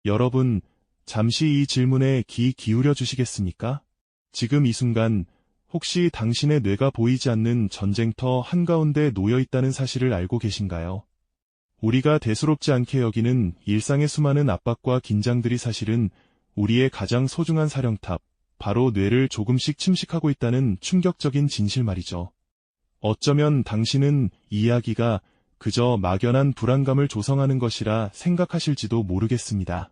여러분, 잠시 이 질문에 귀 기울여 주시겠습니까? 지금 이 순간, 혹시 당신의 뇌가 보이지 않는 전쟁터 한가운데 놓여 있다는 사실을 알고 계신가요? 우리가 대수롭지 않게 여기는 일상의 수많은 압박과 긴장들이 사실은 우리의 가장 소중한 사령탑, 바로 뇌를 조금씩 침식하고 있다는 충격적인 진실 말이죠. 어쩌면 당신은 이 이야기가 그저 막연한 불안감을 조성하는 것이라 생각하실지도 모르겠습니다.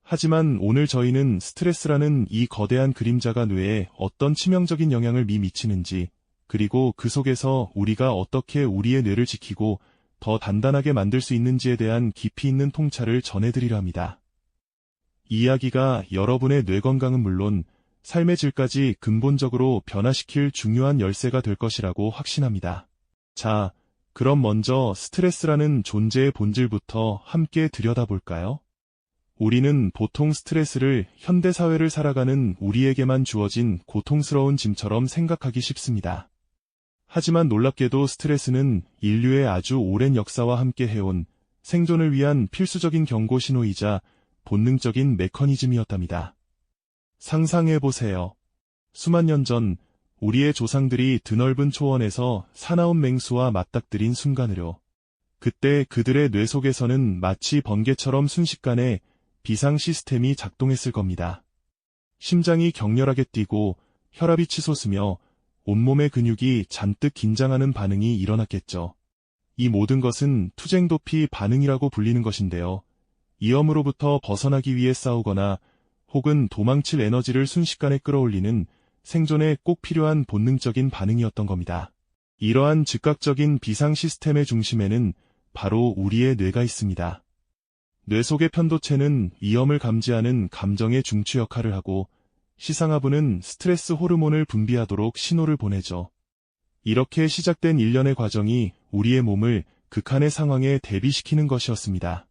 하지만 오늘 저희는 스트레스라는 이 거대한 그림자가 뇌에 어떤 치명적인 영향을 미치는지, 그리고 그 속에서 우리가 어떻게 우리의 뇌를 지키고 더 단단하게 만들 수 있는지에 대한 깊이 있는 통찰을 전해드리려 합니다. 이 이야기가 여러분의 뇌 건강은 물론 삶의 질까지 근본적으로 변화시킬 중요한 열쇠가 될 것이라고 확신합니다. 자, 그럼 먼저 스트레스라는 존재의 본질부터 함께 들여다볼까요? 우리는 보통 스트레스를 현대사회를 살아가는 우리에게만 주어진 고통스러운 짐처럼 생각하기 쉽습니다. 하지만 놀랍게도 스트레스는 인류의 아주 오랜 역사와 함께 해온 생존을 위한 필수적인 경고 신호이자 본능적인 메커니즘이었답니다. 상상해보세요. 수만 년 전 우리의 조상들이 드넓은 초원에서 사나운 맹수와 맞닥뜨린 순간으로, 그때 그들의 뇌 속에서는 마치 번개처럼 순식간에 비상 시스템이 작동했을 겁니다. 심장이 격렬하게 뛰고 혈압이 치솟으며 온몸의 근육이 잔뜩 긴장하는 반응이 일어났겠죠. 이 모든 것은 투쟁도피 반응이라고 불리는 것인데요. 위험으로부터 벗어나기 위해 싸우거나 혹은 도망칠 에너지를 순식간에 끌어올리는 생존에 꼭 필요한 본능적인 반응이었던 겁니다. 이러한 즉각적인 비상 시스템의 중심에는 바로 우리의 뇌가 있습니다. 뇌 속의 편도체는 위험을 감지하는 감정의 중추 역할을 하고, 시상하부는 스트레스 호르몬을 분비하도록 신호를 보내죠. 이렇게 시작된 일련의 과정이 우리의 몸을 극한의 상황에 대비시키는 것이었습니다.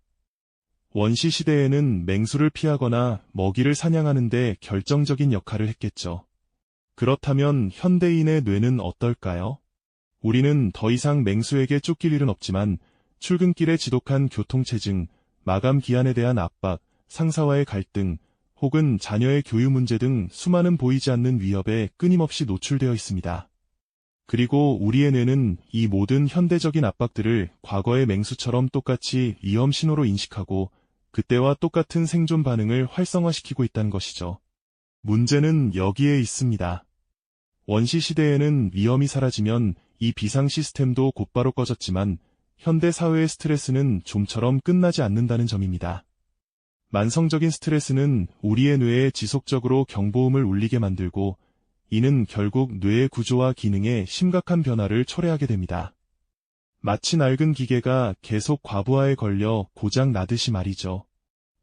원시 시대에는 맹수를 피하거나 먹이를 사냥하는 데 결정적인 역할을 했겠죠. 그렇다면 현대인의 뇌는 어떨까요? 우리는 더 이상 맹수에게 쫓길 일은 없지만 출근길의 지독한 교통체증, 마감 기한에 대한 압박, 상사와의 갈등, 혹은 자녀의 교육 문제 등 수많은 보이지 않는 위협에 끊임없이 노출되어 있습니다. 그리고 우리의 뇌는 이 모든 현대적인 압박들을 과거의 맹수처럼 똑같이 위험 신호로 인식하고 그때와 똑같은 생존 반응을 활성화시키고 있다는 것이죠. 문제는 여기에 있습니다. 원시 시대에는 위험이 사라지면 이 비상 시스템도 곧바로 꺼졌지만 현대 사회의 스트레스는 좀처럼 끝나지 않는다는 점입니다. 만성적인 스트레스는 우리의 뇌에 지속적으로 경보음을 울리게 만들고, 이는 결국 뇌의 구조와 기능에 심각한 변화를 초래하게 됩니다. 마치 낡은 기계가 계속 과부하에 걸려 고장 나듯이 말이죠.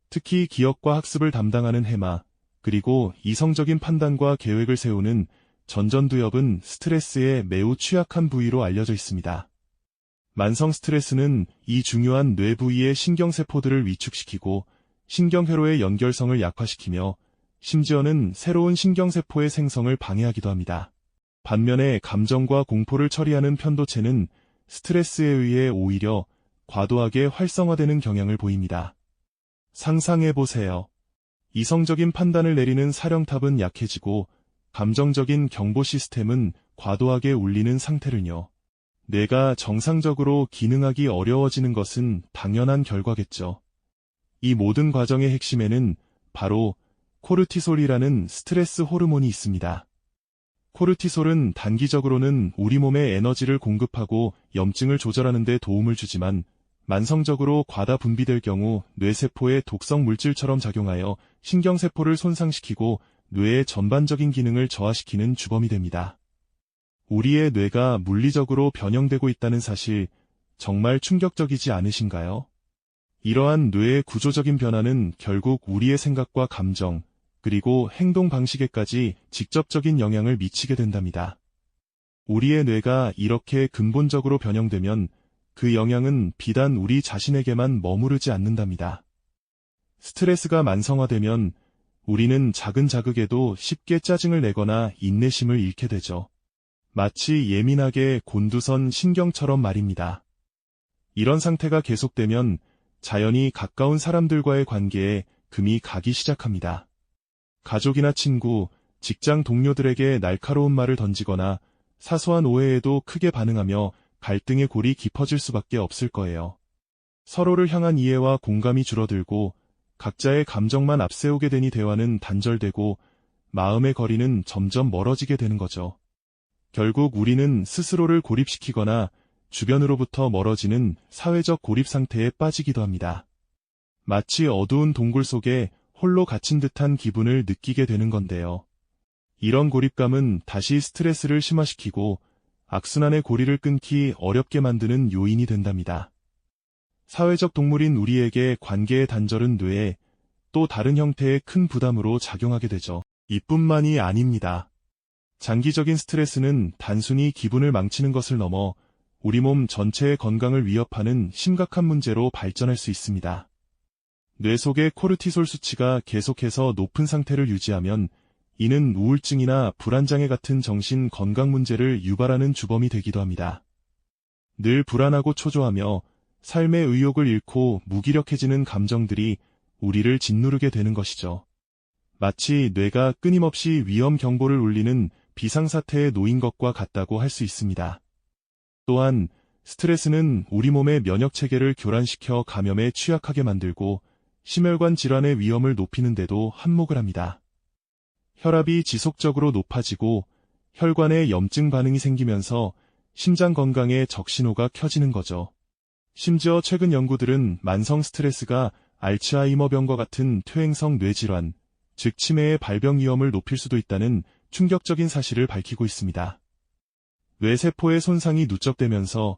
특히 기억과 학습을 담당하는 해마, 그리고 이성적인 판단과 계획을 세우는 전전두엽은 스트레스에 매우 취약한 부위로 알려져 있습니다. 만성 스트레스는 이 중요한 뇌 부위의 신경세포들을 위축시키고 신경회로의 연결성을 약화시키며 심지어는 새로운 신경세포의 생성을 방해하기도 합니다. 반면에 감정과 공포를 처리하는 편도체는 스트레스에 의해 오히려 과도하게 활성화되는 경향을 보입니다. 상상해보세요. 이성적인 판단을 내리는 사령탑은 약해지고 감정적인 경보 시스템은 과도하게 울리는 상태를요. 뇌가 정상적으로 기능하기 어려워지는 것은 당연한 결과겠죠. 이 모든 과정의 핵심에는 바로 코르티솔이라는 스트레스 호르몬이 있습니다. 코르티솔은 단기적으로는 우리 몸에 에너지를 공급하고 염증을 조절하는 데 도움을 주지만 만성적으로 과다 분비될 경우 뇌세포의 독성 물질처럼 작용하여 신경세포를 손상시키고 뇌의 전반적인 기능을 저하시키는 주범이 됩니다. 우리의 뇌가 물리적으로 변형되고 있다는 사실, 정말 충격적이지 않으신가요? 이러한 뇌의 구조적인 변화는 결국 우리의 생각과 감정, 그리고 행동 방식에까지 직접적인 영향을 미치게 된답니다. 우리의 뇌가 이렇게 근본적으로 변형되면 그 영향은 비단 우리 자신에게만 머무르지 않는답니다. 스트레스가 만성화되면 우리는 작은 자극에도 쉽게 짜증을 내거나 인내심을 잃게 되죠. 마치 예민하게 곤두선 신경처럼 말입니다. 이런 상태가 계속되면 자연히 가까운 사람들과의 관계에 금이 가기 시작합니다. 가족이나 친구, 직장 동료들에게 날카로운 말을 던지거나 사소한 오해에도 크게 반응하며 갈등의 골이 깊어질 수밖에 없을 거예요. 서로를 향한 이해와 공감이 줄어들고 각자의 감정만 앞세우게 되니 대화는 단절되고 마음의 거리는 점점 멀어지게 되는 거죠. 결국 우리는 스스로를 고립시키거나 주변으로부터 멀어지는 사회적 고립 상태에 빠지기도 합니다. 마치 어두운 동굴 속에 홀로 갇힌 듯한 기분을 느끼게 되는 건데요. 이런 고립감은 다시 스트레스를 심화시키고 악순환의 고리를 끊기 어렵게 만드는 요인이 된답니다. 사회적 동물인 우리에게 관계의 단절은 뇌에 또 다른 형태의 큰 부담으로 작용하게 되죠. 이뿐만이 아닙니다. 장기적인 스트레스는 단순히 기분을 망치는 것을 넘어 우리 몸 전체의 건강을 위협하는 심각한 문제로 발전할 수 있습니다. 뇌 속의 코르티솔 수치가 계속해서 높은 상태를 유지하면 이는 우울증이나 불안장애 같은 정신 건강 문제를 유발하는 주범이 되기도 합니다. 늘 불안하고 초조하며 삶의 의욕을 잃고 무기력해지는 감정들이 우리를 짓누르게 되는 것이죠. 마치 뇌가 끊임없이 위험 경보를 울리는 비상사태에 놓인 것과 같다고 할 수 있습니다. 또한 스트레스는 우리 몸의 면역체계를 교란시켜 감염에 취약하게 만들고 심혈관 질환의 위험을 높이는 데도 한몫을 합니다. 혈압이 지속적으로 높아지고 혈관에 염증 반응이 생기면서 심장 건강에 적신호가 켜지는 거죠. 심지어 최근 연구들은 만성 스트레스가 알츠하이머병과 같은 퇴행성 뇌질환, 즉 치매의 발병 위험을 높일 수도 있다는 충격적인 사실을 밝히고 있습니다. 뇌세포의 손상이 누적되면서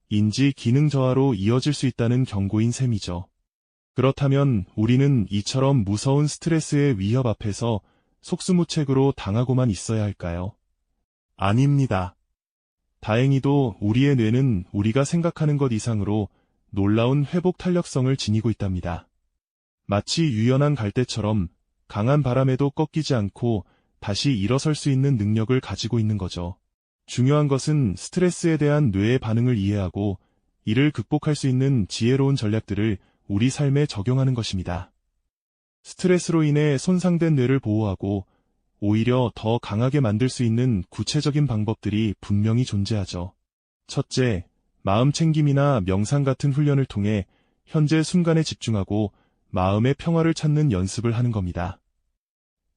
인지 기능 저하로 이어질 수 있다는 경고인 셈이죠. 그렇다면 우리는 이처럼 무서운 스트레스의 위협 앞에서 속수무책으로 당하고만 있어야 할까요? 아닙니다. 다행히도 우리의 뇌는 우리가 생각하는 것 이상으로 놀라운 회복 탄력성을 지니고 있답니다. 마치 유연한 갈대처럼 강한 바람에도 꺾이지 않고 다시 일어설 수 있는 능력을 가지고 있는 거죠. 중요한 것은 스트레스에 대한 뇌의 반응을 이해하고 이를 극복할 수 있는 지혜로운 전략들을 우리 삶에 적용하는 것입니다. 스트레스로 인해 손상된 뇌를 보호하고 오히려 더 강하게 만들 수 있는 구체적인 방법들이 분명히 존재하죠. 첫째, 마음 챙김이나 명상 같은 훈련을 통해 현재 순간에 집중하고 마음의 평화를 찾는 연습을 하는 겁니다.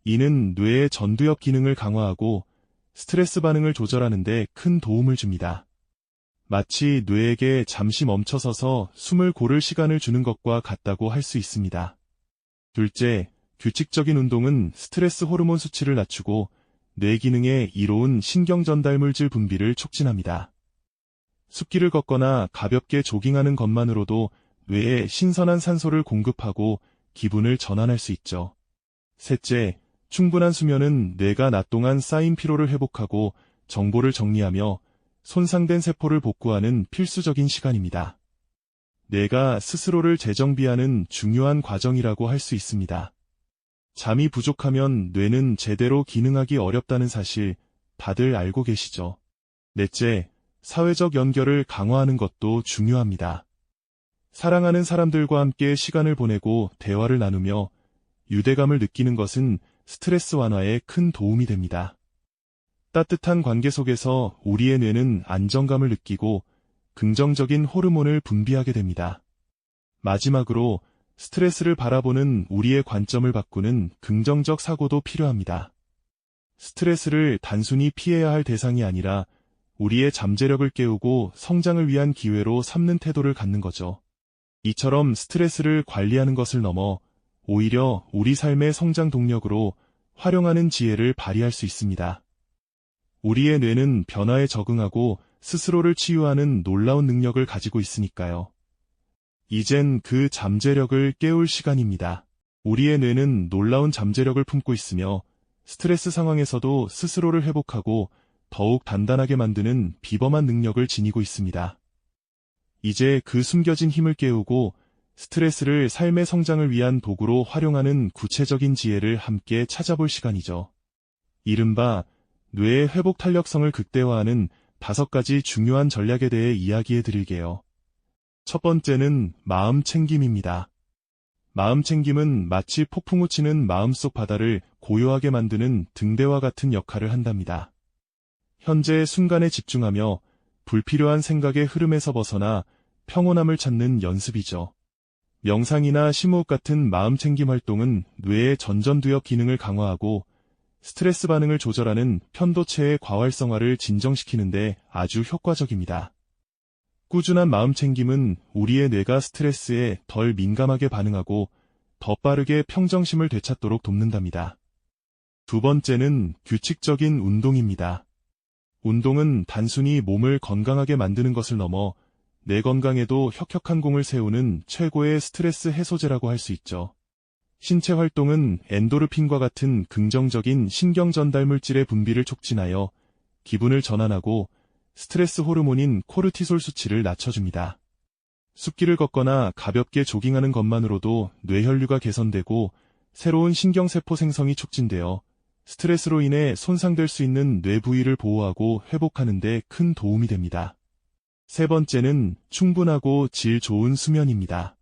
이는 뇌의 전두엽 기능을 강화하고 스트레스 반응을 조절하는 데 큰 도움을 줍니다. 마치 뇌에게 잠시 멈춰서서 숨을 고를 시간을 주는 것과 같다고 할 수 있습니다. 둘째, 규칙적인 운동은 스트레스 호르몬 수치를 낮추고 뇌 기능에 이로운 신경 전달물질 분비를 촉진합니다. 숲길을 걷거나 가볍게 조깅하는 것만으로도 뇌에 신선한 산소를 공급하고 기분을 전환할 수 있죠. 셋째, 충분한 수면은 뇌가 낮 동안 쌓인 피로를 회복하고 정보를 정리하며 손상된 세포를 복구하는 필수적인 시간입니다. 뇌가 스스로를 재정비하는 중요한 과정이라고 할 수 있습니다. 잠이 부족하면 뇌는 제대로 기능하기 어렵다는 사실 다들 알고 계시죠? 넷째, 사회적 연결을 강화하는 것도 중요합니다. 사랑하는 사람들과 함께 시간을 보내고 대화를 나누며 유대감을 느끼는 것은 스트레스 완화에 큰 도움이 됩니다. 따뜻한 관계 속에서 우리의 뇌는 안정감을 느끼고 긍정적인 호르몬을 분비하게 됩니다. 마지막으로 스트레스를 바라보는 우리의 관점을 바꾸는 긍정적 사고도 필요합니다. 스트레스를 단순히 피해야 할 대상이 아니라 우리의 잠재력을 깨우고 성장을 위한 기회로 삼는 태도를 갖는 거죠. 이처럼 스트레스를 관리하는 것을 넘어 오히려 우리 삶의 성장 동력으로 활용하는 지혜를 발휘할 수 있습니다. 우리의 뇌는 변화에 적응하고 스스로를 치유하는 놀라운 능력을 가지고 있으니까요. 이젠 그 잠재력을 깨울 시간입니다. 우리의 뇌는 놀라운 잠재력을 품고 있으며 스트레스 상황에서도 스스로를 회복하고 더욱 단단하게 만드는 비범한 능력을 지니고 있습니다. 이제 그 숨겨진 힘을 깨우고 스트레스를 삶의 성장을 위한 도구로 활용하는 구체적인 지혜를 함께 찾아볼 시간이죠. 이른바 뇌의 회복 탄력성을 극대화하는 5가지 중요한 전략에 대해 이야기해 드릴게요. 첫 번째는 마음 챙김입니다. 마음 챙김은 마치 폭풍우 치는 마음속 바다를 고요하게 만드는 등대와 같은 역할을 한답니다. 현재의 순간에 집중하며 불필요한 생각의 흐름에서 벗어나 평온함을 찾는 연습이죠. 명상이나 심호흡 같은 마음챙김 활동은 뇌의 전전두엽 기능을 강화하고 스트레스 반응을 조절하는 편도체의 과활성화를 진정시키는 데 아주 효과적입니다. 꾸준한 마음챙김은 우리의 뇌가 스트레스에 덜 민감하게 반응하고 더 빠르게 평정심을 되찾도록 돕는답니다. 두 번째는 규칙적인 운동입니다. 운동은 단순히 몸을 건강하게 만드는 것을 넘어 내 건강에도 혁혁한 공을 세우는 최고의 스트레스 해소제라고 할 수 있죠. 신체 활동은 엔도르핀과 같은 긍정적인 신경 전달 물질의 분비를 촉진하여 기분을 전환하고 스트레스 호르몬인 코르티솔 수치를 낮춰줍니다. 숲길을 걷거나 가볍게 조깅하는 것만으로도 뇌혈류가 개선되고 새로운 신경세포 생성이 촉진되어 스트레스로 인해 손상될 수 있는 뇌 부위를 보호하고 회복하는 데 큰 도움이 됩니다. 세 번째는 충분하고 질 좋은 수면입니다.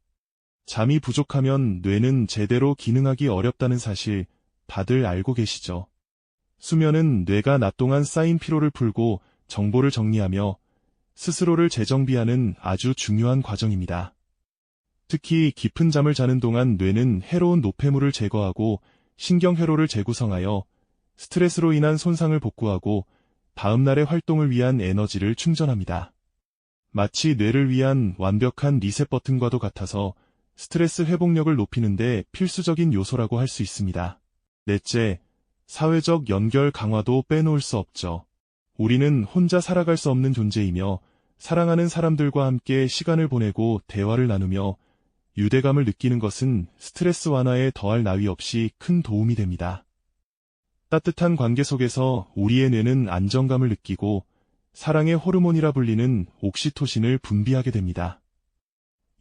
잠이 부족하면 뇌는 제대로 기능하기 어렵다는 사실 다들 알고 계시죠? 수면은 뇌가 낮 동안 쌓인 피로를 풀고 정보를 정리하며 스스로를 재정비하는 아주 중요한 과정입니다. 특히 깊은 잠을 자는 동안 뇌는 해로운 노폐물을 제거하고 신경회로를 재구성하여 스트레스로 인한 손상을 복구하고 다음날의 활동을 위한 에너지를 충전합니다. 마치 뇌를 위한 완벽한 리셋 버튼과도 같아서 스트레스 회복력을 높이는 데 필수적인 요소라고 할 수 있습니다. 넷째, 사회적 연결 강화도 빼놓을 수 없죠. 우리는 혼자 살아갈 수 없는 존재이며 사랑하는 사람들과 함께 시간을 보내고 대화를 나누며 유대감을 느끼는 것은 스트레스 완화에 더할 나위 없이 큰 도움이 됩니다. 따뜻한 관계 속에서 우리의 뇌는 안정감을 느끼고 사랑의 호르몬이라 불리는 옥시토신을 분비하게 됩니다.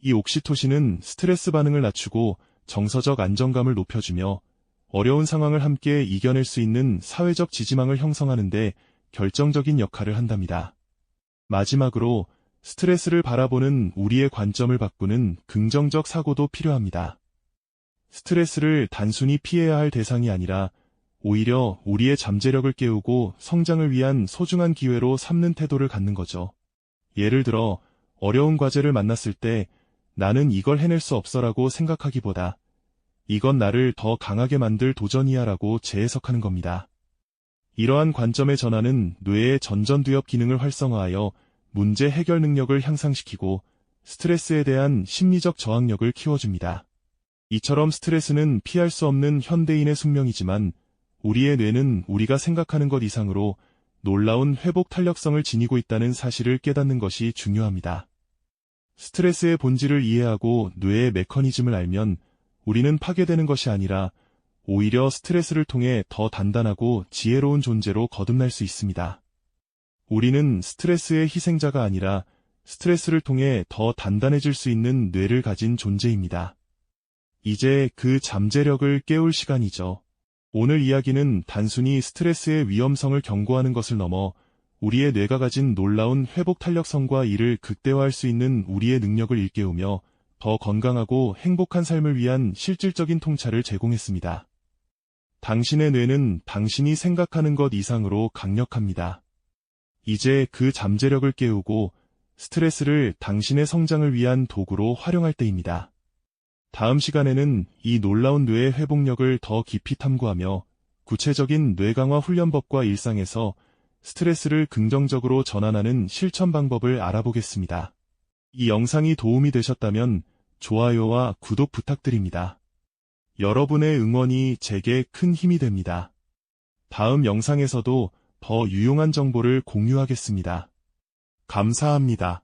이 옥시토신은 스트레스 반응을 낮추고 정서적 안정감을 높여주며 어려운 상황을 함께 이겨낼 수 있는 사회적 지지망을 형성하는 데 결정적인 역할을 한답니다. 마지막으로 스트레스를 바라보는 우리의 관점을 바꾸는 긍정적 사고도 필요합니다. 스트레스를 단순히 피해야 할 대상이 아니라 오히려 우리의 잠재력을 깨우고 성장을 위한 소중한 기회로 삼는 태도를 갖는 거죠. 예를 들어 어려운 과제를 만났을 때 나는 이걸 해낼 수 없어라고 생각하기보다 이건 나를 더 강하게 만들 도전이야 라고 재해석하는 겁니다. 이러한 관점의 전환은 뇌의 전전두엽 기능을 활성화하여 문제 해결 능력을 향상시키고 스트레스에 대한 심리적 저항력을 키워줍니다. 이처럼 스트레스는 피할 수 없는 현대인의 숙명이지만 우리의 뇌는 우리가 생각하는 것 이상으로 놀라운 회복 탄력성을 지니고 있다는 사실을 깨닫는 것이 중요합니다. 스트레스의 본질을 이해하고 뇌의 메커니즘을 알면 우리는 파괴되는 것이 아니라 오히려 스트레스를 통해 더 단단하고 지혜로운 존재로 거듭날 수 있습니다. 우리는 스트레스의 희생자가 아니라 스트레스를 통해 더 단단해질 수 있는 뇌를 가진 존재입니다. 이제 그 잠재력을 깨울 시간이죠. 오늘 이야기는 단순히 스트레스의 위험성을 경고하는 것을 넘어 우리의 뇌가 가진 놀라운 회복 탄력성과 이를 극대화할 수 있는 우리의 능력을 일깨우며 더 건강하고 행복한 삶을 위한 실질적인 통찰을 제공했습니다. 당신의 뇌는 당신이 생각하는 것 이상으로 강력합니다. 이제 그 잠재력을 깨우고 스트레스를 당신의 성장을 위한 도구로 활용할 때입니다. 다음 시간에는 이 놀라운 뇌의 회복력을 더 깊이 탐구하며 구체적인 뇌강화 훈련법과 일상에서 스트레스를 긍정적으로 전환하는 실천 방법을 알아보겠습니다. 이 영상이 도움이 되셨다면 좋아요와 구독 부탁드립니다. 여러분의 응원이 제게 큰 힘이 됩니다. 다음 영상에서도 더 유용한 정보를 공유하겠습니다. 감사합니다.